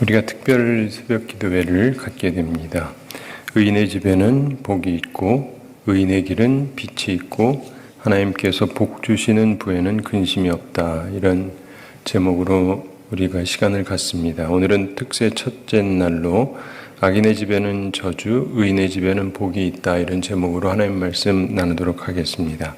우리가 특별 새벽 기도회를 갖게 됩니다. 의인의 집에는 복이 있고 의인의 길은 빛이 있고 하나님께서 복 주시는 부에는 근심이 없다. 이런 제목으로 우리가 시간을 갖습니다. 오늘은 특세 첫째 날로 악인의 집에는 저주, 의인의 집에는 복이 있다. 이런 제목으로 하나님 말씀 나누도록 하겠습니다.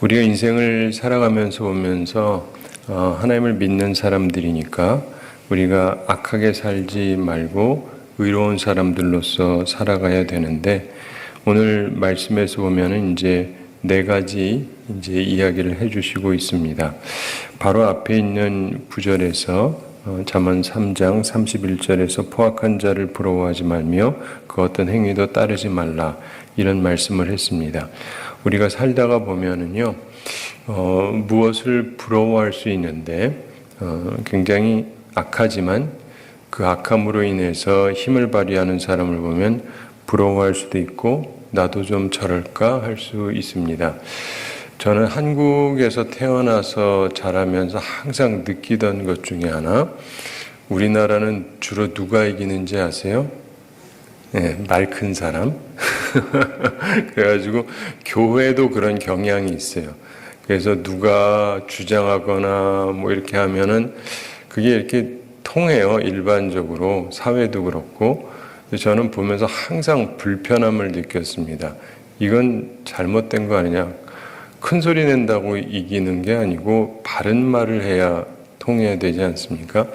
우리가 인생을 살아가면서 보면서 하나님을 믿는 사람들이니까 우리가 악하게 살지 말고 의로운 사람들로서 살아가야 되는데, 오늘 말씀에서 보면은 이제 네 가지 이야기를 해주시고 있습니다. 바로 앞에 있는 구절에서 잠언 3장 31절에서 포악한 자를 부러워하지 말며 그 어떤 행위도 따르지 말라, 이런 말씀을 했습니다. 우리가 살다가 보면은요, 무엇을 부러워할 수 있는데 굉장히 악하지만 그 악함으로 인해서 힘을 발휘하는 사람을 보면 부러워할 수도 있고 나도 좀 저럴까 할 수 있습니다. 저는 한국에서 태어나서 자라면서 항상 느끼던 것 중에 하나, 우리나라는 주로 누가 이기는지 아세요? 네, 말 큰 사람. 그래가지고 교회도 그런 경향이 있어요. 그래서 누가 주장하거나 뭐 이렇게 하면은 그게 이렇게 통해요. 일반적으로 사회도 그렇고. 저는 보면서 항상 불편함을 느꼈습니다. 이건 잘못된 거 아니냐. 큰 소리 낸다고 이기는 게 아니고 바른 말을 해야 통해야 되지 않습니까?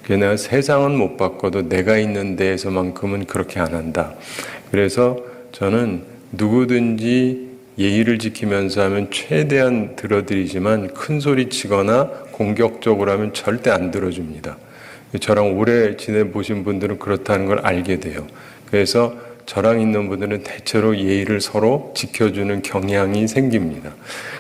내가 세상은 못 바꿔도 내가 있는 데에서만큼은 그렇게 안 한다. 그래서 저는 누구든지 예의를 지키면서 하면 최대한 들어드리지만 큰 소리 치거나 공격적으로 하면 절대 안 들어줍니다. 저랑 오래 지내보신 분들은 그렇다는 걸 알게 돼요. 그래서 저랑 있는 분들은 대체로 예의를 서로 지켜주는 경향이 생깁니다.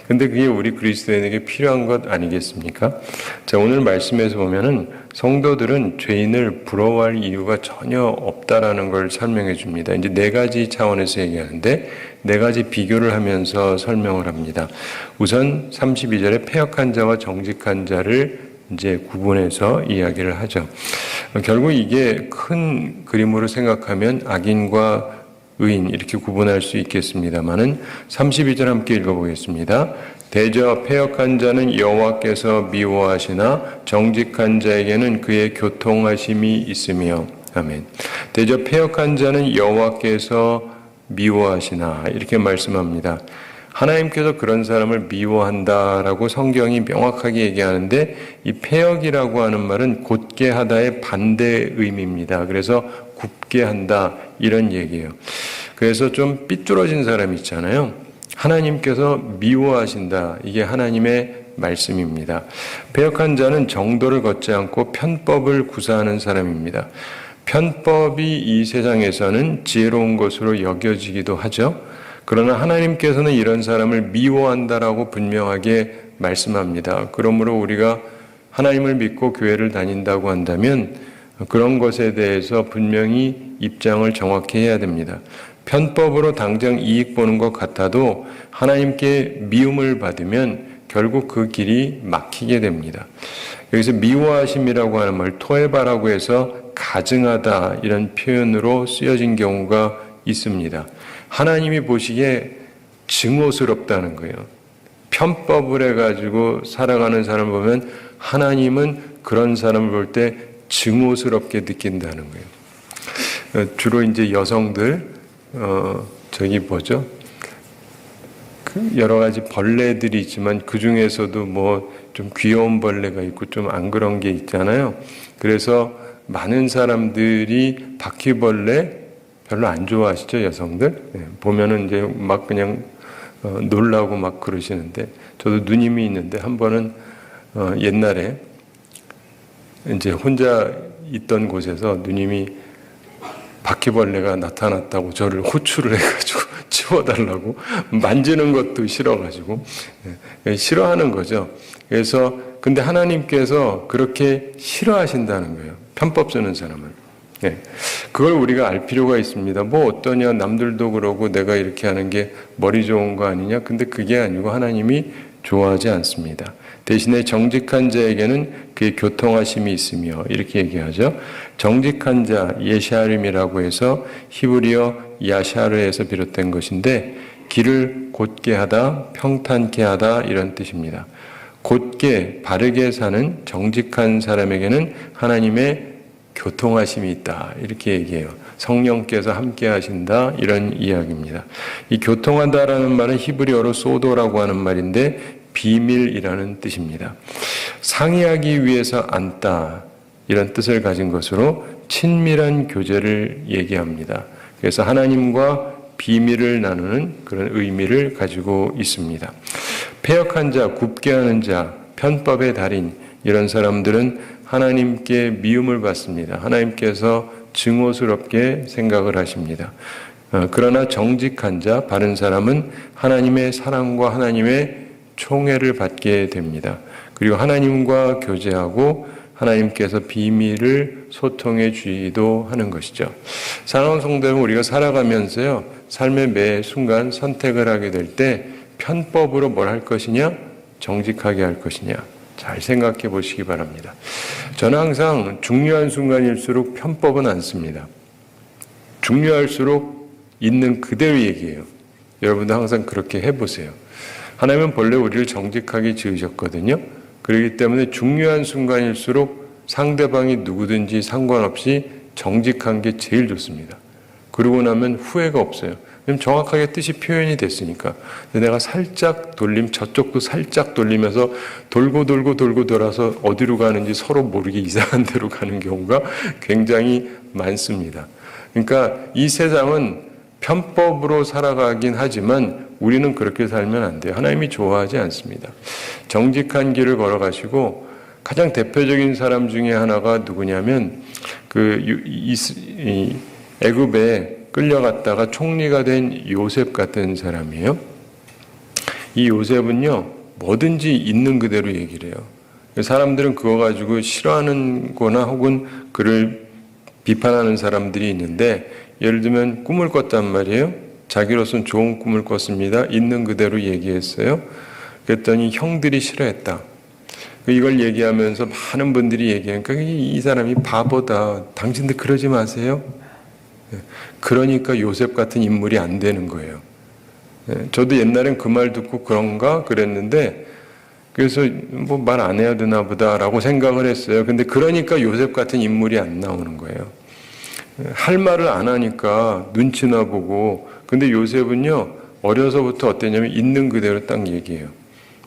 근데 그게 우리 그리스도인에게 필요한 것 아니겠습니까? 자, 오늘 말씀에서 보면은 성도들은 죄인을 부러워할 이유가 전혀 없다라는 걸 설명해 줍니다. 이제 네 가지 차원에서 얘기하는데 네 가지 비교를 하면서 설명을 합니다. 우선 32절에 패역한 자와 정직한 자를 이제 구분해서 이야기를 하죠. 결국 이게 큰 그림으로 생각하면 악인과 의인 이렇게 구분할 수 있겠습니다만은 32절 함께 읽어보겠습니다. 대저 패역한 자는 여호와께서 미워하시나 정직한 자에게는 그의 교통하심이 있으며. 아멘. 대저 패역한 자는 여호와께서 미워하시나, 이렇게 말씀합니다. 하나님께서 그런 사람을 미워한다라고 성경이 명확하게 얘기하는데, 이 패역이라고 하는 말은 곧게 하다의 반대 의미입니다. 그래서 굽게 한다, 이런 얘기예요. 그래서 좀 삐뚤어진 사람 있잖아요. 하나님께서 미워하신다, 이게 하나님의 말씀입니다. 패역한 자는 정도를 걷지 않고 편법을 구사하는 사람입니다. 편법이 이 세상에서는 지혜로운 것으로 여겨지기도 하죠. 그러나 하나님께서는 이런 사람을 미워한다라고 분명하게 말씀합니다. 그러므로 우리가 하나님을 믿고 교회를 다닌다고 한다면 그런 것에 대해서 분명히 입장을 정확히 해야 됩니다. 편법으로 당장 이익 보는 것 같아도 하나님께 미움을 받으면 결국 그 길이 막히게 됩니다. 여기서 미워하심이라고 하는 말, 토에바라고 해서 가증하다, 이런 표현으로 쓰여진 경우가 있습니다. 하나님이 보시기에 증오스럽다는 거예요. 편법을 해가지고 살아가는 사람을 보면 하나님은 그런 사람을 볼 때 증오스럽게 느낀다는 거예요. 주로 이제 여성들, 여러 가지 벌레들이 있지만 그 중에서도 뭐 좀 귀여운 벌레가 있고 좀 안 그런 게 있잖아요. 그래서 많은 사람들이 바퀴벌레 별로 안 좋아하시죠, 여성들? 네, 보면은 이제 막 그냥 놀라고 막 그러시는데, 저도 누님이 있는데 한 번은 옛날에 이제 혼자 있던 곳에서 누님이 바퀴벌레가 나타났다고 저를 호출을 해가지고 치워달라고, 만지는 것도 싫어가지고, 싫어하는 거죠. 그래서 근데 하나님께서 그렇게 싫어하신다는 거예요, 편법 쓰는 사람을. 그걸 우리가 알 필요가 있습니다. 뭐 어떠냐, 남들도 그러고 내가 이렇게 하는 게 머리 좋은 거 아니냐. 근데 그게 아니고 하나님이 좋아하지 않습니다. 대신에 정직한 자에게는 그의 교통하심이 있으며 이렇게 얘기하죠. 정직한 자, 예샤림이라고 해서 히브리어 야샤르에서 비롯된 것인데 길을 곧게 하다, 평탄케 하다 이런 뜻입니다. 곧게 바르게 사는 정직한 사람에게는 하나님의 교통하심이 있다 이렇게 얘기해요. 성령께서 함께 하신다 이런 이야기입니다. 이 교통하다라는 말은 히브리어로 소도라고 하는 말인데 비밀이라는 뜻입니다. 상의하기 위해서 앉다 이런 뜻을 가진 것으로 친밀한 교제를 얘기합니다. 그래서 하나님과 비밀을 나누는 그런 의미를 가지고 있습니다. 패역한 자, 굽게 하는 자, 편법의 달인 이런 사람들은 하나님께 미움을 받습니다. 하나님께서 증오스럽게 생각을 하십니다. 그러나 정직한 자, 바른 사람은 하나님의 사랑과 하나님의 총애를 받게 됩니다. 그리고 하나님과 교제하고 하나님께서 비밀을 소통해 주기도 하는 것이죠. 사랑하는 성도 여러분, 우리가 살아가면서요, 삶의 매 순간 선택을 하게 될 때 편법으로 뭘 할 것이냐, 정직하게 할 것이냐, 잘 생각해 보시기 바랍니다. 저는 항상 중요한 순간일수록 편법은 안 씁니다. 중요할수록 있는 그대로 얘기해요. 여러분도 항상 그렇게 해보세요. 하나님은 본래 우리를 정직하게 지으셨거든요. 그렇기 때문에 중요한 순간일수록 상대방이 누구든지 상관없이 정직한 게 제일 좋습니다. 그러고 나면 후회가 없어요. 정확하게 뜻이 표현이 됐으니까. 근데 내가 살짝 저쪽도 살짝 돌리면서 돌고 돌아서 어디로 가는지 서로 모르게 이상한 데로 가는 경우가 굉장히 많습니다. 그러니까 이 세상은 편법으로 살아가긴 하지만 우리는 그렇게 살면 안 돼요. 하나님이 좋아하지 않습니다. 정직한 길을 걸어가시고 가장 대표적인 사람 중에 하나가 누구냐면 애굽에 끌려갔다가 총리가 된 요셉 같은 사람이에요. 이 요셉은요, 뭐든지 있는 그대로 얘기를 해요. 사람들은 그거 가지고 싫어하는 거나 혹은 그를 비판하는 사람들이 있는데, 예를 들면 꿈을 꿨단 말이에요. 자기로서는 좋은 꿈을 꿨습니다. 있는 그대로 얘기했어요. 그랬더니 형들이 싫어했다. 이걸 얘기하면서 많은 분들이 얘기하니까 이 사람이 바보다. 당신들 그러지 마세요. 그러니까 요셉 같은 인물이 안 되는 거예요. 저도 옛날엔 그 말 듣고 그런가 그랬는데, 그래서 뭐 말 안 해야 되나 보다라고 생각을 했어요. 근데 그러니까 요셉 같은 인물이 안 나오는 거예요. 할 말을 안 하니까 눈치나 보고. 근데 요셉은요, 어려서부터 어땠냐면 있는 그대로 딱 얘기해요.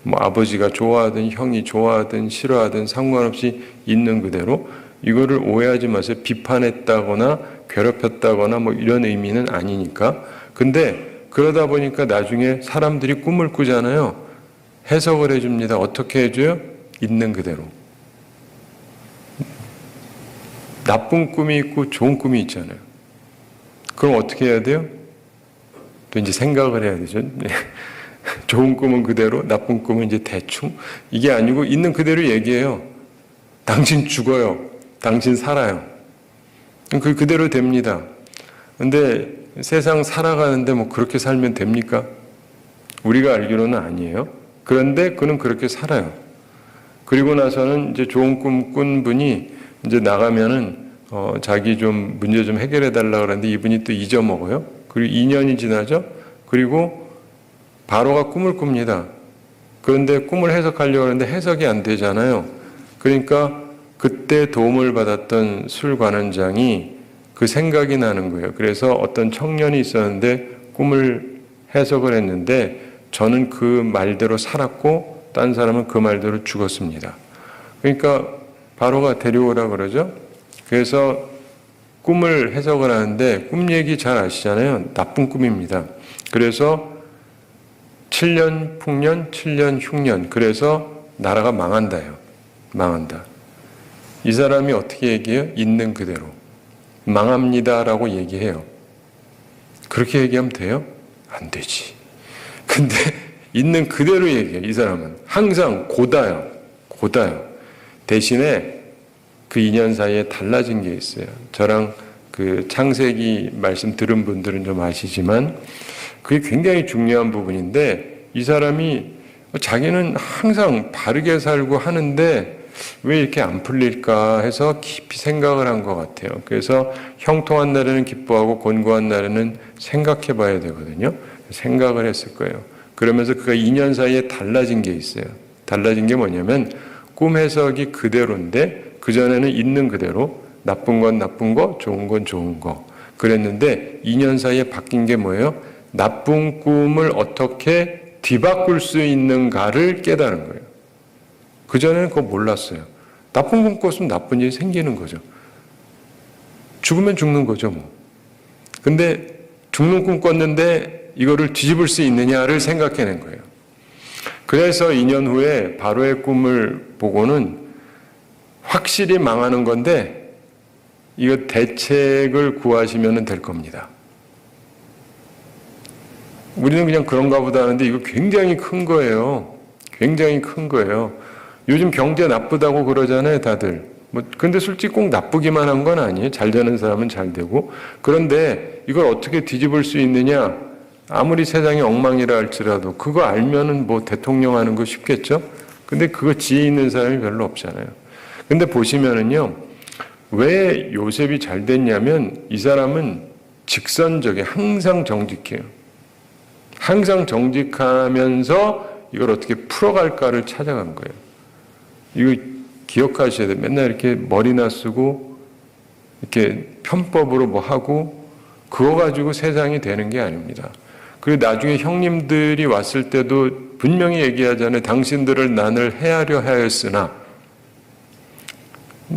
뭐 아버지가 좋아하든 형이 좋아하든 싫어하든 상관없이 있는 그대로. 이거를 오해하지 마세요. 비판했다거나 괴롭혔다거나 뭐 이런 의미는 아니니까. 근데 그러다 보니까 나중에 사람들이 꿈을 꾸잖아요. 해석을 해줍니다. 어떻게 해줘요? 있는 그대로. 나쁜 꿈이 있고 좋은 꿈이 있잖아요. 그럼 어떻게 해야 돼요? 또 이제 생각을 해야 되죠. 좋은 꿈은 그대로, 나쁜 꿈은 이제 대충. 이게 아니고 있는 그대로 얘기해요. 당신 죽어요. 당신 살아요. 그대로 됩니다. 근데 세상 살아가는데 뭐 그렇게 살면 됩니까? 우리가 알기로는 아니에요. 그런데 그는 그렇게 살아요. 그리고 나서는 이제 좋은 꿈 꾼 분이 이제 나가면은 자기 좀 문제 좀 해결해 달라고 그러는데 이분이 또 잊어먹어요. 그리고 2년이 지나죠. 그리고 바로가 꿈을 꿉니다. 그런데 꿈을 해석하려고 하는데 해석이 안 되잖아요. 그러니까 그때 도움을 받았던 술관원장이 그 생각이 나는 거예요. 그래서 어떤 청년이 있었는데 꿈을 해석을 했는데 저는 그 말대로 살았고 딴 사람은 그 말대로 죽었습니다. 그러니까 바로가 데려오라 그러죠. 그래서 꿈을 해석을 하는데 꿈 얘기 잘 아시잖아요. 나쁜 꿈입니다. 그래서 7년 풍년, 7년 흉년. 그래서 나라가 망한다요. 망한다. 이 사람이 어떻게 얘기해요? 있는 그대로. 망합니다라고 얘기해요. 그렇게 얘기하면 돼요? 안 되지. 근데 있는 그대로 얘기해요. 이 사람은 항상 고다요. 대신에 그 2년 사이에 달라진 게 있어요. 저랑 그 창세기 말씀 들은 분들은 좀 아시지만 그게 굉장히 중요한 부분인데 이 사람이 자기는 항상 바르게 살고 하는데 왜 이렇게 안 풀릴까 해서 깊이 생각을 한 것 같아요. 그래서 형통한 날에는 기뻐하고 곤고한 날에는 생각해 봐야 되거든요. 생각을 했을 거예요. 그러면서 그가 2년 사이에 달라진 게 있어요. 달라진 게 뭐냐면 꿈 해석이 그대로인데 그전에는 있는 그대로 나쁜 건 나쁜 거, 좋은 건 좋은 거 그랬는데 2년 사이에 바뀐 게 뭐예요? 나쁜 꿈을 어떻게 뒤바꿀 수 있는가를 깨달은 거예요. 그전에는 그거 몰랐어요. 나쁜 꿈 꿨으면 나쁜 일이 생기는 거죠. 죽으면 죽는 거죠, 뭐. 근데 죽는 꿈 꿨는데 이거를 뒤집을 수 있느냐를 생각해낸 거예요. 그래서 2년 후에 바로의 꿈을 보고는 확실히 망하는 건데 이거 대책을 구하시면 될 겁니다. 우리는 그냥 그런가 보다 하는데 이거 굉장히 큰 거예요. 굉장히 큰 거예요. 요즘 경제 나쁘다고 그러잖아요, 다들. 근데 솔직히 꼭 나쁘기만 한 건 아니에요. 잘 되는 사람은 잘 되고. 그런데 이걸 어떻게 뒤집을 수 있느냐? 아무리 세상이 엉망이라 할지라도 그거 알면은 뭐 대통령 하는 거 쉽겠죠? 근데 그거 지혜 있는 사람이 별로 없잖아요. 근데 보시면은요, 왜 요셉이 잘 됐냐면 이 사람은 직선적이 항상 정직해요. 항상 정직하면서 이걸 어떻게 풀어갈까를 찾아간 거예요. 이거 기억하셔야 돼요. 맨날 이렇게 머리나 쓰고 이렇게 편법으로 뭐 하고 그거 가지고 세상이 되는 게 아닙니다. 그리고 나중에 형님들이 왔을 때도 분명히 얘기하잖아요. 당신들을 난을 해하려 하였으나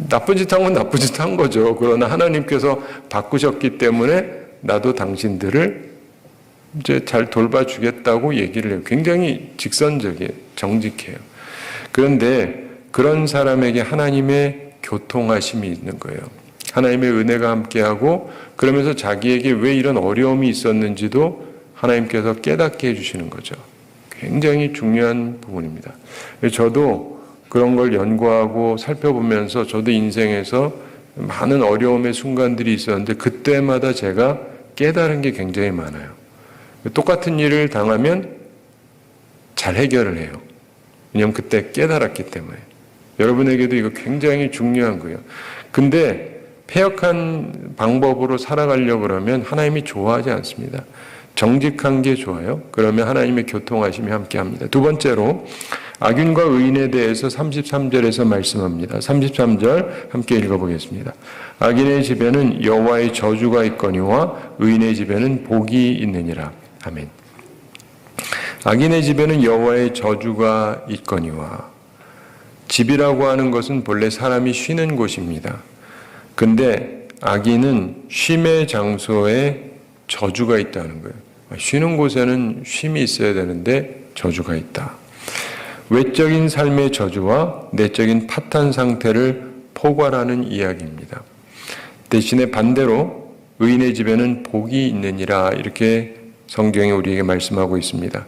나쁜 짓 한 건 나쁜 짓 한 거죠. 그러나 하나님께서 바꾸셨기 때문에 나도 당신들을 이제 잘 돌봐주겠다고 얘기를 해요. 굉장히 직선적이에요. 정직해요. 그런데 그런 사람에게 하나님의 교통하심이 있는 거예요. 하나님의 은혜가 함께하고 그러면서 자기에게 왜 이런 어려움이 있었는지도 하나님께서 깨닫게 해주시는 거죠. 굉장히 중요한 부분입니다. 저도 그런 걸 연구하고 살펴보면서 저도 인생에서 많은 어려움의 순간들이 있었는데 그때마다 제가 깨달은 게 굉장히 많아요. 똑같은 일을 당하면 잘 해결을 해요. 왜냐하면 그때 깨달았기 때문에. 여러분에게도 이거 굉장히 중요한 거예요. 근데 패역한 방법으로 살아가려고 그러면 하나님이 좋아하지 않습니다. 정직한 게 좋아요. 그러면 하나님의 교통하심이 함께합니다. 두 번째로 악인과 의인에 대해서 33절에서 말씀합니다. 33절 함께 읽어보겠습니다. 악인의 집에는 여호와의 저주가 있거니와 의인의 집에는 복이 있느니라. 아멘. 악인의 집에는 여호와의 저주가 있거니와 집이라고 하는 것은 본래 사람이 쉬는 곳입니다. 근데 악인은 쉼의 장소에 저주가 있다는 거예요. 쉬는 곳에는 쉼이 있어야 되는데 저주가 있다. 외적인 삶의 저주와 내적인 파탄 상태를 포괄하는 이야기입니다. 대신에 반대로 의인의 집에는 복이 있느니라 이렇게 성경이 우리에게 말씀하고 있습니다.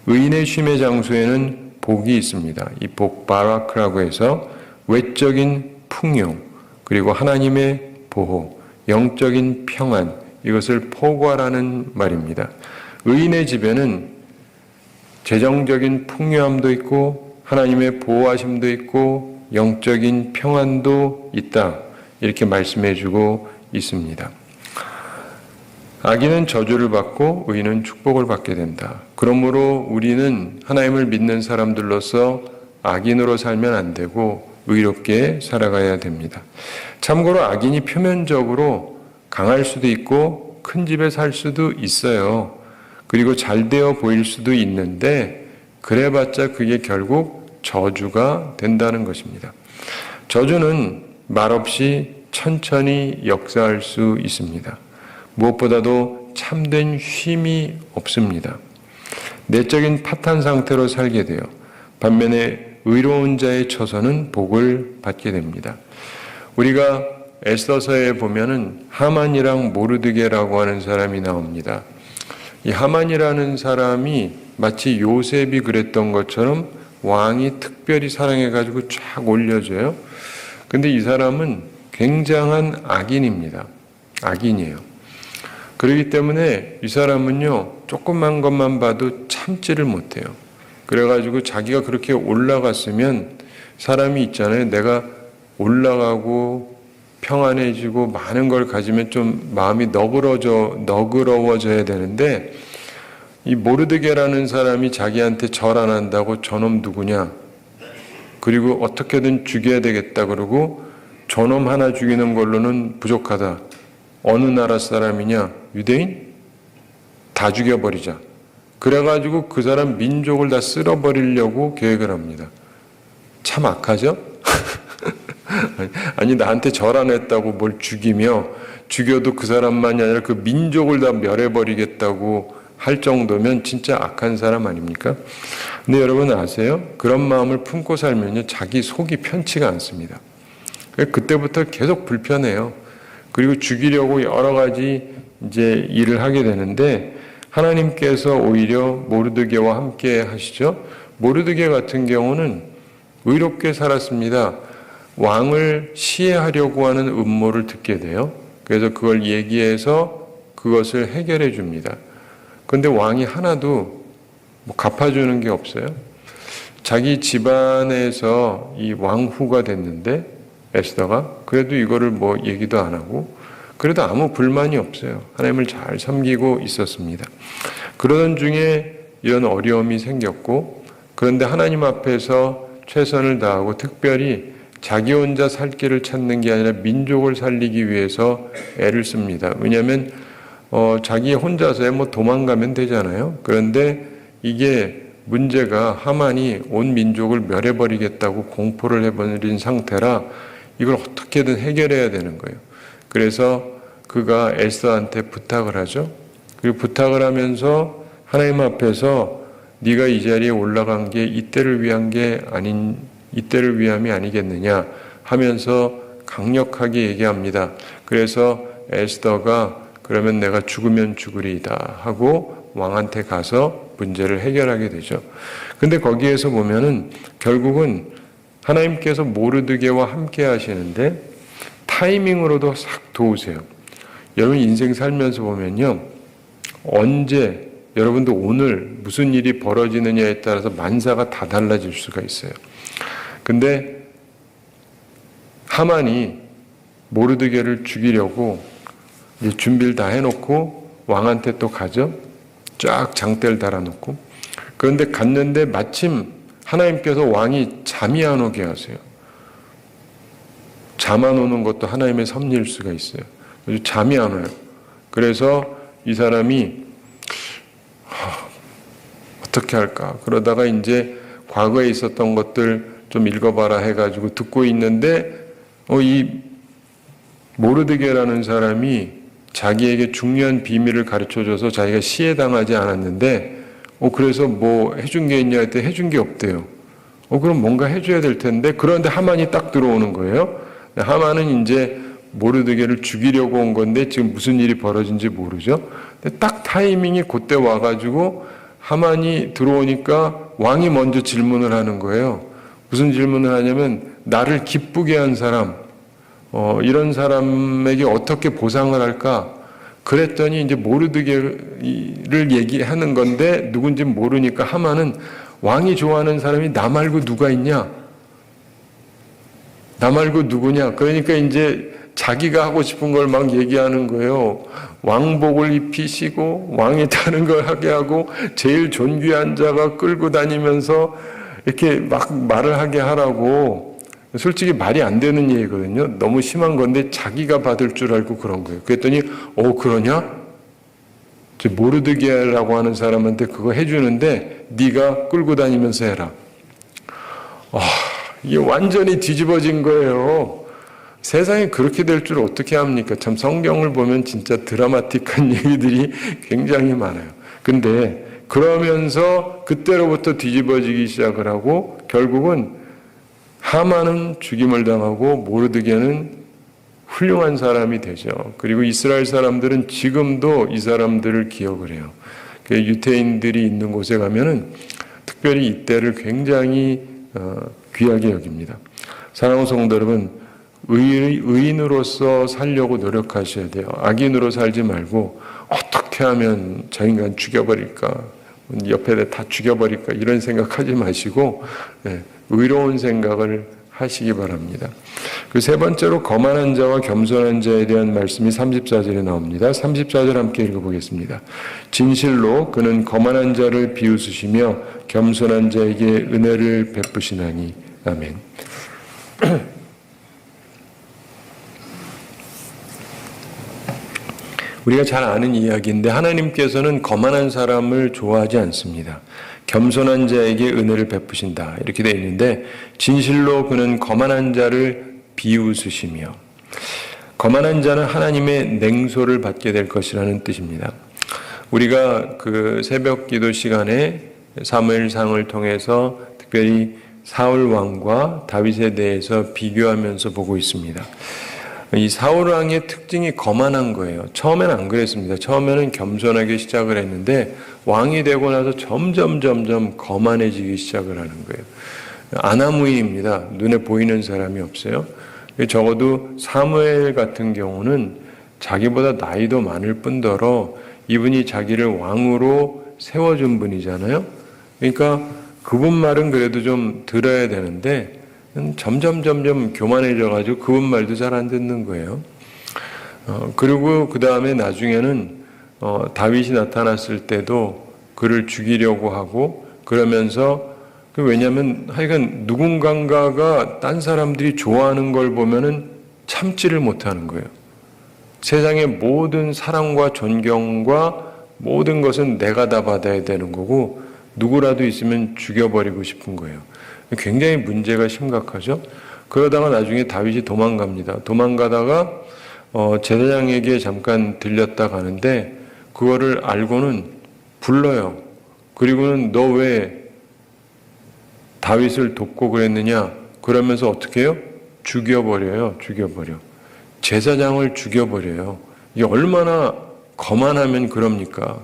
의인의 쉼의 장소에는 복이 있습니다. 이 복 바라크라고 해서 외적인 풍요 그리고 하나님의 보호, 영적인 평안 이것을 포괄하는 말입니다. 의인의 집에는 재정적인 풍요함도 있고 하나님의 보호하심도 있고 영적인 평안도 있다. 이렇게 말씀해 주고 있습니다. 악인은 저주를 받고 의인은 축복을 받게 된다. 그러므로 우리는 하나님을 믿는 사람들로서 악인으로 살면 안 되고 의롭게 살아가야 됩니다. 참고로 악인이 표면적으로 강할 수도 있고 큰 집에 살 수도 있어요. 그리고 잘 되어 보일 수도 있는데 그래봤자 그게 결국 저주가 된다는 것입니다. 저주는 말없이 천천히 역사할 수 있습니다. 무엇보다도 참된 쉼이 없습니다. 내적인 파탄 상태로 살게 돼요. 반면에 의로운 자의 처소는 복을 받게 됩니다. 우리가 에스더서에 보면은 하만이랑 모르드게라고 하는 사람이 나옵니다. 이 하만이라는 사람이 마치 요셉이 그랬던 것처럼 왕이 특별히 사랑해가지고 쫙 올려줘요. 근데 이 사람은 굉장한 악인입니다. 악인이에요. 그렇기 때문에 이 사람은요, 조그만 것만 봐도 참지를 못해요. 그래가지고 자기가 그렇게 올라갔으면 사람이 있잖아요. 내가 올라가고 평안해지고 많은 걸 가지면 좀 마음이 너그러워져야 되는데, 이 모르드게라는 사람이 자기한테 절 안 한다고 저놈 누구냐, 그리고 어떻게든 죽여야 되겠다 그러고 저놈 하나 죽이는 걸로는 부족하다. 어느 나라 사람이냐? 유대인? 다 죽여버리자. 그래가지고 그 사람 민족을 다 쓸어버리려고 계획을 합니다. 참 악하죠? 아니 나한테 절 안 했다고 뭘 죽여도 그 사람만이 아니라 그 민족을 다 멸해버리겠다고 할 정도면 진짜 악한 사람 아닙니까? 근데 여러분 아세요? 그런 마음을 품고 살면요, 자기 속이 편치가 않습니다. 그때부터 계속 불편해요. 그리고 죽이려고 여러 가지 이제 일을 하게 되는데, 하나님께서 오히려 모르드게와 함께 하시죠. 모르드게 같은 경우는 의롭게 살았습니다. 왕을 시해하려고 하는 음모를 듣게 돼요. 그래서 그걸 얘기해서 그것을 해결해 줍니다. 그런데 왕이 하나도 갚아주는 게 없어요. 자기 집안에서 이 왕후가 됐는데 에스더가 그래도 이거를 얘기도 안 하고, 그래도 아무 불만이 없어요. 하나님을 잘 섬기고 있었습니다. 그러던 중에 이런 어려움이 생겼고, 그런데 하나님 앞에서 최선을 다하고 특별히 자기 혼자 살 길을 찾는 게 아니라 민족을 살리기 위해서 애를 씁니다. 왜냐하면 자기 혼자서 도망가면 되잖아요. 그런데 이게 문제가 하만이 온 민족을 멸해버리겠다고 공포를 해버린 상태라 이걸 어떻게든 해결해야 되는 거예요. 그래서 그가 에스더한테 부탁을 하죠. 그리고 부탁을 하면서 하나님 앞에서 네가 이 자리에 올라간 게 이때를 위함이 아니겠느냐 하면서 강력하게 얘기합니다. 그래서 에스더가 그러면 내가 죽으면 죽으리이다 하고 왕한테 가서 문제를 해결하게 되죠. 근데 거기에서 보면은 결국은 하나님께서 모르드게와 함께 하시는데 타이밍으로도 싹 도우세요. 여러분 인생 살면서 보면요, 언제 여러분도 오늘 무슨 일이 벌어지느냐에 따라서 만사가 다 달라질 수가 있어요. 근데 하만이 모르드게를 죽이려고 이제 준비를 다 해놓고 왕한테 또 가죠. 쫙 장대를 달아놓고. 그런데 갔는데 마침 하나님께서 왕이 잠이 안 오게 하세요. 잠 안 오는 것도 하나님의 섭리일 수가 있어요. 잠이 안 와요. 그래서 이 사람이 어떻게 할까? 그러다가 이제 과거에 있었던 것들 좀 읽어봐라 해가지고 듣고 있는데 이 모르드게라는 사람이 자기에게 중요한 비밀을 가르쳐줘서 자기가 시해당하지 않았는데 그래서 해준 게 있냐 했더니 해준 게 없대요. 그럼 뭔가 해줘야 될 텐데, 그런데 하만이 딱 들어오는 거예요. 하만은 이제 모르드게를 죽이려고 온 건데 지금 무슨 일이 벌어진지 모르죠. 근데 딱 타이밍이 그때 와가지고 하만이 들어오니까 왕이 먼저 질문을 하는 거예요. 무슨 질문을 하냐면 나를 기쁘게 한 사람, 이런 사람에게 어떻게 보상을 할까? 그랬더니 이제 모르드게를 얘기하는 건데 누군지 모르니까 하만은 왕이 좋아하는 사람이 나 말고 누가 있냐? 나 말고 누구냐? 그러니까 이제 자기가 하고 싶은 걸 막 얘기하는 거예요. 왕복을 입히시고 왕이 타는 걸 하게 하고 제일 존귀한 자가 끌고 다니면서 이렇게 막 말을 하게 하라고. 솔직히 말이 안 되는 얘기거든요. 너무 심한 건데 자기가 받을 줄 알고 그런 거예요. 그랬더니 그러냐? 모르드게라고 하는 사람한테 그거 해주는데 네가 끌고 다니면서 해라. 이게 완전히 뒤집어진 거예요. 세상에 그렇게 될 줄 어떻게 합니까? 참 성경을 보면 진짜 드라마틱한 얘기들이 굉장히 많아요. 근데 그러면서 그때로부터 뒤집어지기 시작을 하고 결국은 하만은 죽임을 당하고 모르드게는 훌륭한 사람이 되죠. 그리고 이스라엘 사람들은 지금도 이 사람들을 기억을 해요. 유태인들이 있는 곳에 가면은 특별히 이때를 굉장히 귀하게 여깁니다. 사랑하는 성도 여러분, 의인으로서 살려고 노력하셔야 돼요. 악인으로 살지 말고 어떻게 하면 저 인간 죽여버릴까, 옆에다 다 죽여버릴까 이런 생각하지 마시고 의로운 생각을 하시기 바랍니다. 그 세 번째로 거만한 자와 겸손한 자에 대한 말씀이 34절에 나옵니다. 34절 함께 읽어보겠습니다. 진실로 그는 거만한 자를 비웃으시며 겸손한 자에게 은혜를 베푸시나니. 아멘. 우리가 잘 아는 이야기인데 하나님께서는 거만한 사람을 좋아하지 않습니다. 겸손한 자에게 은혜를 베푸신다 이렇게 되어 있는데 진실로 그는 거만한 자를 비웃으시며, 거만한 자는 하나님의 냉소를 받게 될 것이라는 뜻입니다. 우리가 그 새벽 기도 시간에 사무엘상을 통해서 특별히 사울 왕과 다윗에 대해서 비교하면서 보고 있습니다. 이 사울 왕의 특징이 거만한 거예요. 처음에는 안 그랬습니다. 처음에는 겸손하게 시작을 했는데 왕이 되고 나서 점점 거만해지기 시작을 하는 거예요. 아나무이입니다. 눈에 보이는 사람이 없어요. 적어도 사무엘 같은 경우는 자기보다 나이도 많을 뿐더러 이분이 자기를 왕으로 세워준 분이잖아요. 그러니까 그분 말은 그래도 좀 들어야 되는데 점점 교만해져가지고 그분 말도 잘 안 듣는 거예요. 그리고 그 다음에 나중에는 다윗이 나타났을 때도 그를 죽이려고 하고 그러면서 왜냐하면 하여간 누군가가 딴 사람들이 좋아하는 걸 보면은 참지를 못하는 거예요. 세상의 모든 사랑과 존경과 모든 것은 내가 다 받아야 되는 거고 누구라도 있으면 죽여버리고 싶은 거예요. 굉장히 문제가 심각하죠. 그러다가 나중에 다윗이 도망갑니다. 도망가다가 제사장에게 잠깐 들렸다 가는데 그거를 알고는 불러요. 그리고는 너 왜 다윗을 돕고 그랬느냐? 그러면서 어떻게 해요? 죽여버려요. 제사장을 죽여버려요. 이게 얼마나 거만하면 그럽니까?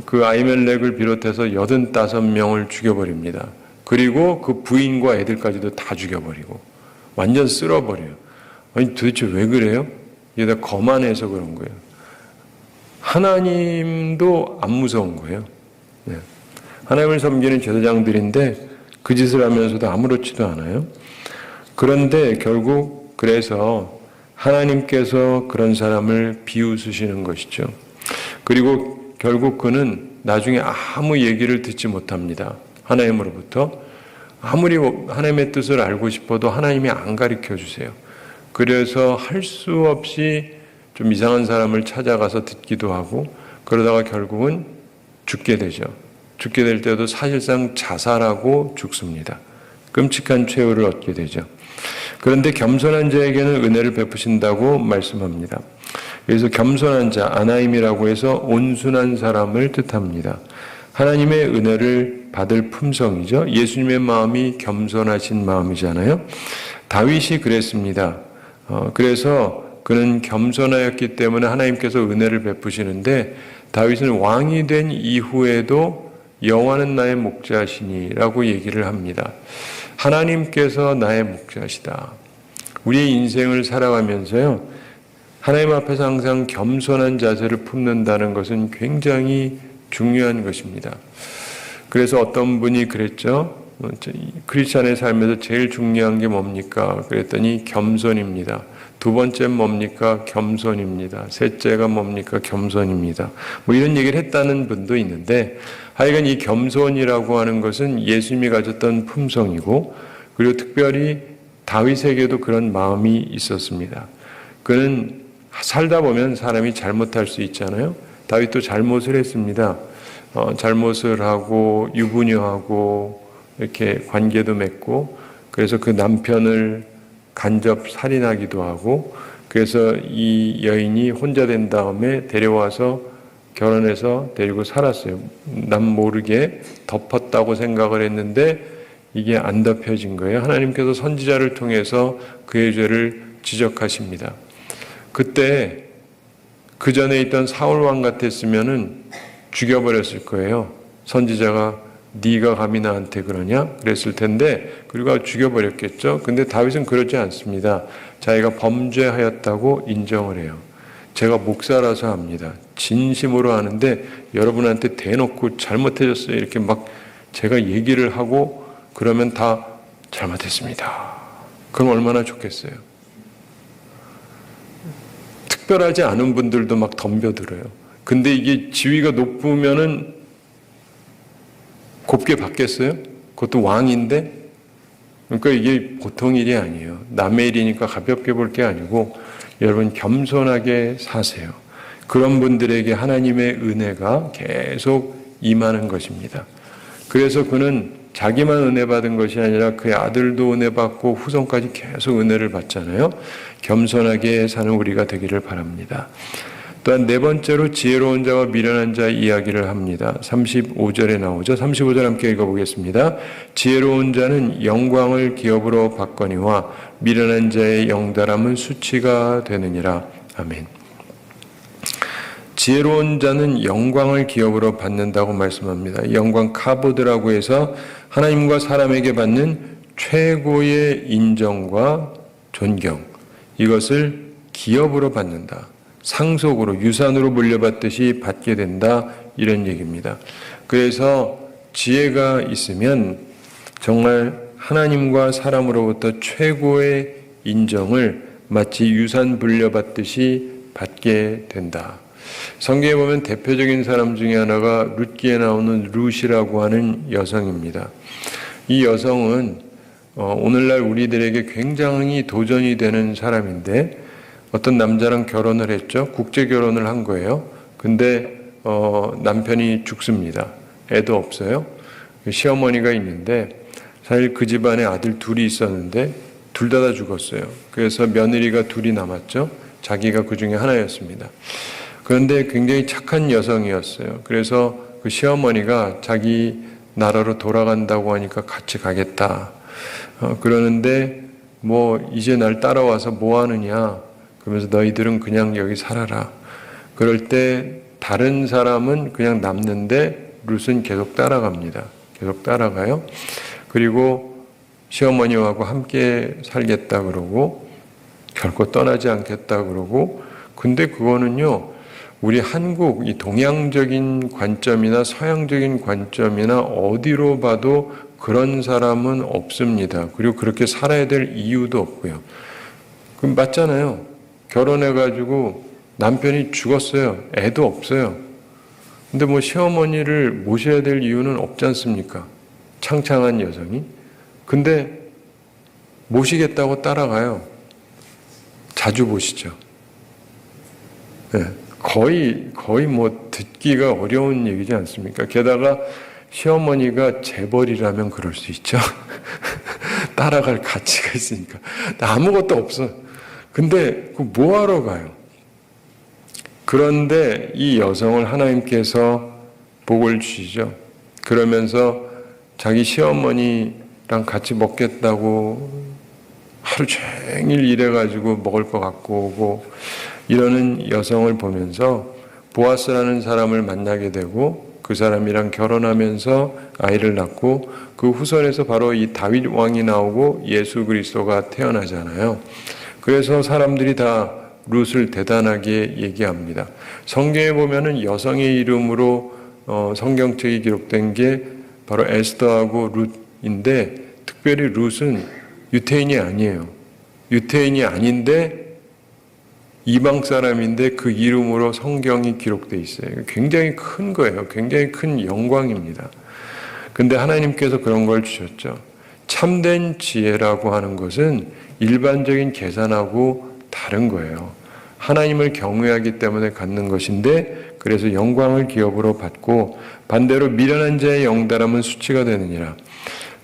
그 아히멜렉을 비롯해서 85명을 죽여버립니다. 그리고 그 부인과 애들까지도 다 죽여버리고 완전 쓸어버려요. 아니 도대체 왜 그래요? 이게 다 거만해서 그런 거예요. 하나님도 안 무서운 거예요. 하나님을 섬기는 제사장들인데 그 짓을 하면서도 아무렇지도 않아요. 그런데 결국 그래서 하나님께서 그런 사람을 비웃으시는 것이죠. 그리고 결국 그는 나중에 아무 얘기를 듣지 못합니다. 하나님으로부터. 아무리 하나님의 뜻을 알고 싶어도 하나님이 안 가르쳐 주세요. 그래서 할 수 없이 좀 이상한 사람을 찾아가서 듣기도 하고 그러다가 결국은 죽게 되죠. 죽게 될 때도 사실상 자살하고 죽습니다. 끔찍한 최후를 얻게 되죠. 그런데 겸손한 자에게는 은혜를 베푸신다고 말씀합니다. 그래서 겸손한 자, 아나임이라고 해서 온순한 사람을 뜻합니다. 하나님의 은혜를 받을 품성이죠. 예수님의 마음이 겸손하신 마음이잖아요. 다윗이 그랬습니다. 그래서 그는 겸손하였기 때문에 하나님께서 은혜를 베푸시는데 다윗은 왕이 된 이후에도 여호와는 나의 목자시니라고 얘기를 합니다. 하나님께서 나의 목자시다. 우리의 인생을 살아가면서요, 하나님 앞에서 항상 겸손한 자세를 품는다는 것은 굉장히 중요한 것입니다. 그래서 어떤 분이 그랬죠. 크리스찬의 삶에서 제일 중요한 게 뭡니까? 그랬더니 겸손입니다. 두 번째는 뭡니까? 겸손입니다. 셋째가 뭡니까? 겸손입니다. 뭐 이런 얘기를 했다는 분도 있는데 하여간 이 겸손이라고 하는 것은 예수님이 가졌던 품성이고 그리고 특별히 다윗에게도 그런 마음이 있었습니다. 그는 살다 보면 사람이 잘못할 수 있잖아요. 다윗도 잘못을 했습니다. 잘못을 하고 유부녀하고 이렇게 관계도 맺고 그래서 그 남편을 간접 살인하기도 하고 그래서 이 여인이 혼자 된 다음에 데려와서 결혼해서 데리고 살았어요. 남 모르게 덮었다고 생각을 했는데 이게 안 덮여진 거예요. 하나님께서 선지자를 통해서 그의 죄를 지적하십니다. 그때 그 전에 있던 사울 왕 같았으면은 죽여버렸을 거예요. 선지자가 네가 감히 나한테 그러냐? 그랬을 텐데 그리고 죽여버렸겠죠. 근데 다윗은 그러지 않습니다. 자기가 범죄하였다고 인정을 해요. 제가 목사라서 합니다. 진심으로 하는데 여러분한테 대놓고 잘못해졌어요. 이렇게 막 제가 얘기를 하고 그러면 다 잘못했습니다. 그럼 얼마나 좋겠어요. 특별하지 않은 분들도 막 덤벼들어요. 근데 이게 지위가 높으면은 곱게 받겠어요? 그것도 왕인데? 그러니까 이게 보통 일이 아니에요. 남의 일이니까 가볍게 볼 게 아니고 여러분 겸손하게 사세요. 그런 분들에게 하나님의 은혜가 계속 임하는 것입니다. 그래서 그는 자기만 은혜 받은 것이 아니라 그의 아들도 은혜 받고 후손까지 계속 은혜를 받잖아요. 겸손하게 사는 우리가 되기를 바랍니다. 또한 네 번째로 지혜로운 자와 미련한 자 이야기를 합니다. 35절에 나오죠. 35절 함께 읽어보겠습니다. 지혜로운 자는 영광을 기업으로 받거니와 미련한 자의 영달함은 수치가 되느니라. 아멘. 지혜로운 자는 영광을 기업으로 받는다고 말씀합니다. 영광 카보드라고 해서 하나님과 사람에게 받는 최고의 인정과 존경, 이것을 기업으로 받는다. 상속으로, 유산으로 물려받듯이 받게 된다, 이런 얘기입니다. 그래서 지혜가 있으면 정말 하나님과 사람으로부터 최고의 인정을 마치 유산 물려받듯이 받게 된다. 성경에 보면 대표적인 사람 중에 하나가 룻기에 나오는 룻이라고 하는 여성입니다. 이 여성은 오늘날 우리들에게 굉장히 도전이 되는 사람인데 어떤 남자랑 결혼을 했죠. 국제 결혼을 한 거예요. 근데 남편이 죽습니다. 애도 없어요. 시어머니가 있는데 사실 그 집안에 아들 둘이 있었는데 둘 다 죽었어요. 그래서 며느리가 둘이 남았죠. 자기가 그 중에 하나였습니다. 그런데 굉장히 착한 여성이었어요. 그래서 그 시어머니가 자기 나라로 돌아간다고 하니까 같이 가겠다. 그러는데 뭐 이제 날 따라와서 뭐 하느냐. 그러면서 너희들은 그냥 여기 살아라. 그럴 때 다른 사람은 그냥 남는데 룻은 계속 따라갑니다. 계속 따라가요. 그리고 시어머니하고 함께 살겠다 그러고 결코 떠나지 않겠다 그러고 근데 그거는요. 우리 한국 이 동양적인 관점이나 서양적인 관점이나 어디로 봐도 그런 사람은 없습니다. 그리고 그렇게 살아야 될 이유도 없고요. 그럼 맞잖아요. 결혼해가지고 남편이 죽었어요. 애도 없어요. 근데 뭐 시어머니를 모셔야 될 이유는 없지 않습니까? 창창한 여성이. 근데 모시겠다고 따라가요. 자주 보시죠. 네. 거의 뭐 듣기가 어려운 얘기지 않습니까? 게다가 시어머니가 재벌이라면 그럴 수 있죠. 따라갈 가치가 있으니까. 아무것도 없어. 근데 그 뭐하러 가요? 그런데 이 여성을 하나님께서 복을 주시죠. 그러면서 자기 시어머니랑 같이 먹겠다고 하루 종일 일해가지고 먹을 거 갖고 오고 이러는 여성을 보면서 보아스라는 사람을 만나게 되고 그 사람이랑 결혼하면서 아이를 낳고 그 후손에서 바로 이 다윗 왕이 나오고 예수 그리스도가 태어나잖아요. 그래서 사람들이 다 룻을 대단하게 얘기합니다. 성경에 보면은 여성의 이름으로 성경책이 기록된 게 바로 에스더하고 룻인데 특별히 룻은 유태인이 아니에요. 유태인이 아닌데 이방 사람인데 그 이름으로 성경이 기록되어 있어요. 굉장히 큰 거예요. 굉장히 큰 영광입니다. 근데 하나님께서 그런 걸 주셨죠. 참된 지혜라고 하는 것은 일반적인 계산하고 다른 거예요. 하나님을 경외하기 때문에 갖는 것인데 그래서 영광을 기업으로 받고 반대로 미련한 자의 영달함은 수치가 되느니라.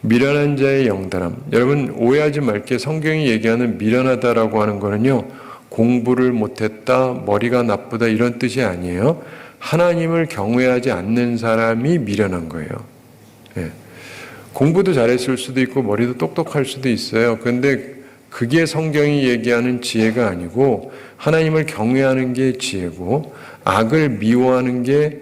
미련한 자의 영달함. 여러분 오해하지 말게 성경이 얘기하는 미련하다라고 하는 거는요. 공부를 못했다, 머리가 나쁘다 이런 뜻이 아니에요. 하나님을 경외하지 않는 사람이 미련한 거예요. 예. 공부도 잘했을 수도 있고 머리도 똑똑할 수도 있어요. 그런데 그게 성경이 얘기하는 지혜가 아니고 하나님을 경외하는 게 지혜고 악을 미워하는 게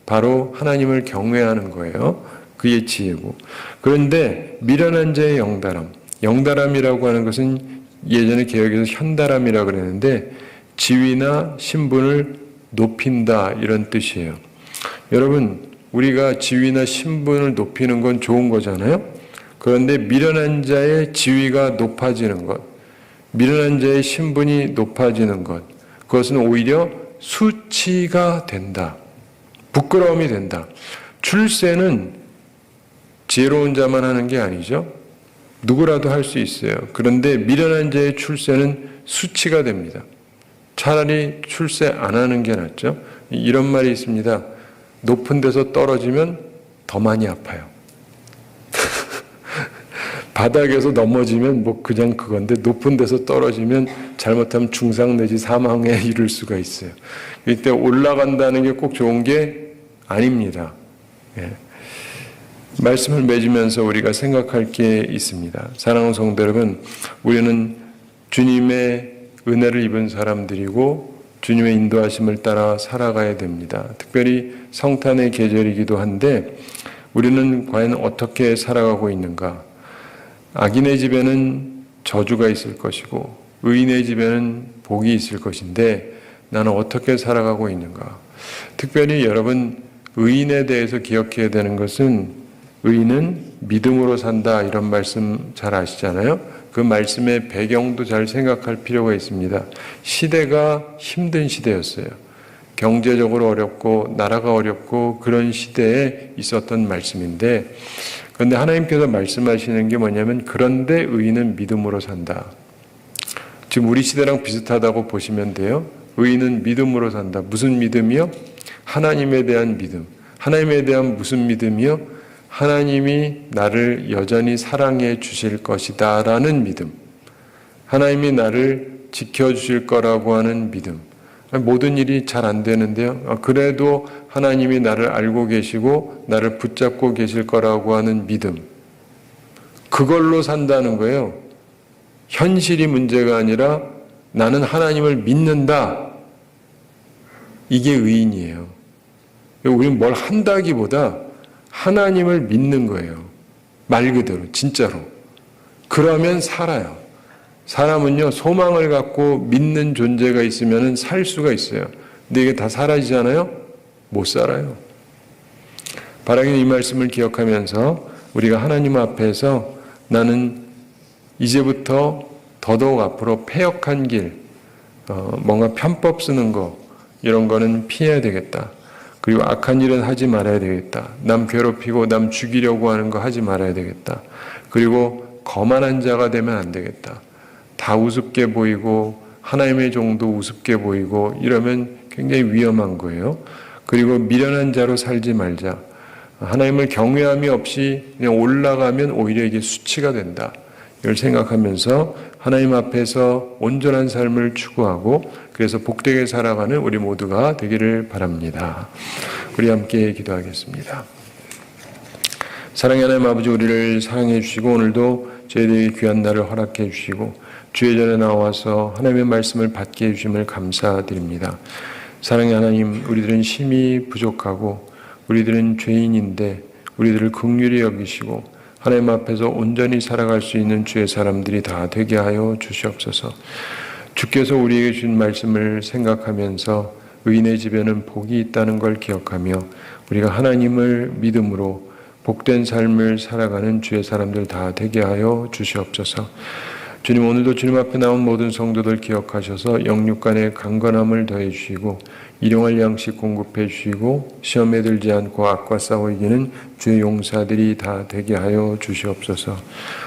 바로 하나님을 경외하는 거예요. 그게 지혜고. 그런데 미련한 자의 영달함. 영달함이라고 하는 것은 예전에 개혁에서 현달함이라고 그랬는데 지위나 신분을 높인다 이런 뜻이에요. 여러분, 우리가 지위나 신분을 높이는 건 좋은 거잖아요. 그런데 미련한 자의 지위가 높아지는 것, 미련한 자의 신분이 높아지는 것, 그것은 오히려 수치가 된다. 부끄러움이 된다. 출세는 지혜로운 자만 하는 게 아니죠. 누구라도 할 수 있어요. 그런데 미련한 자의 출세는 수치가 됩니다. 차라리 출세 안 하는 게 낫죠. 이런 말이 있습니다. 높은 데서 떨어지면 더 많이 아파요. 바닥에서 넘어지면 뭐 그냥 그건데 높은 데서 떨어지면 잘못하면 중상 내지 사망에 이를 수가 있어요. 이때 올라간다는 게 꼭 좋은 게 아닙니다. 예. 말씀을 맺으면서 우리가 생각할 게 있습니다. 사랑하는 성도 여러분, 우리는 주님의 은혜를 입은 사람들이고 주님의 인도하심을 따라 살아가야 됩니다. 특별히 성탄의 계절이기도 한데 우리는 과연 어떻게 살아가고 있는가? 악인의 집에는 저주가 있을 것이고 의인의 집에는 복이 있을 것인데 나는 어떻게 살아가고 있는가? 특별히 여러분, 의인에 대해서 기억해야 되는 것은 의인은 믿음으로 산다 이런 말씀 잘 아시잖아요. 그 말씀의 배경도 잘 생각할 필요가 있습니다. 시대가 힘든 시대였어요. 경제적으로 어렵고 나라가 어렵고 그런 시대에 있었던 말씀인데, 그런데 하나님께서 말씀하시는 게 뭐냐면 그런데 의인은 믿음으로 산다. 지금 우리 시대랑 비슷하다고 보시면 돼요. 의인은 믿음으로 산다. 무슨 믿음이요? 하나님에 대한 믿음. 하나님에 대한 무슨 믿음이요? 하나님이 나를 여전히 사랑해 주실 것이다 라는 믿음. 하나님이 나를 지켜주실 거라고 하는 믿음. 모든 일이 잘 안 되는데요. 그래도 하나님이 나를 알고 계시고 나를 붙잡고 계실 거라고 하는 믿음. 그걸로 산다는 거예요. 현실이 문제가 아니라 나는 하나님을 믿는다. 이게 의인이에요. 우리는 뭘 한다기보다 하나님을 믿는 거예요. 말 그대로 진짜로. 그러면 살아요. 사람은요, 소망을 갖고 믿는 존재가 있으면 살 수가 있어요. 근데 이게 다 사라지잖아요? 못 살아요. 바라기는 이 말씀을 기억하면서 우리가 하나님 앞에서 나는 이제부터 더더욱 앞으로 패역한 길, 뭔가 편법 쓰는 거 이런 거는 피해야 되겠다. 그리고 악한 일은 하지 말아야 되겠다. 남 괴롭히고 남 죽이려고 하는 거 하지 말아야 되겠다. 그리고 거만한 자가 되면 안 되겠다. 다 우습게 보이고 하나님의 종도 우습게 보이고 이러면 굉장히 위험한 거예요. 그리고 미련한 자로 살지 말자. 하나님을 경외함이 없이 그냥 올라가면 오히려 이게 수치가 된다. 이걸 생각하면서 하나님 앞에서 온전한 삶을 추구하고 그래서 복되게 살아가는 우리 모두가 되기를 바랍니다. 우리 함께 기도하겠습니다. 사랑의 하나님 아버지, 우리를 사랑해 주시고 오늘도 저희들에게 귀한 날을 허락해 주시고 주의 전에 나와서 하나님의 말씀을 받게 해주심을 감사드립니다. 사랑의 하나님, 우리들은 힘이 부족하고 우리들은 죄인인데 우리들을 긍휼히 여기시고 하나님 앞에서 온전히 살아갈 수 있는 주의 사람들이 다 되게 하여 주시옵소서. 주께서 우리에게 주신 말씀을 생각하면서 의인의 집에는 복이 있다는 걸 기억하며 우리가 하나님을 믿음으로 복된 삶을 살아가는 주의 사람들 다 되게 하여 주시옵소서. 주님, 오늘도 주님 앞에 나온 모든 성도들 기억하셔서 영육 간의 강건함을 더해 주시고 일용할 양식 공급해 주시고 시험에 들지 않고 악과 싸워 이기는 주의 용사들이 다 되게 하여 주시옵소서.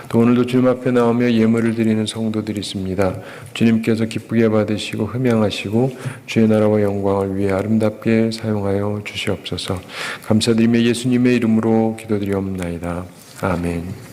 또 오늘도 주님 앞에 나오며 예물을 드리는 성도들이 있습니다. 주님께서 기쁘게 받으시고 흠양하시고 주의 나라와 영광을 위해 아름답게 사용하여 주시옵소서. 감사드리며 예수님의 이름으로 기도드리옵나이다. 아멘.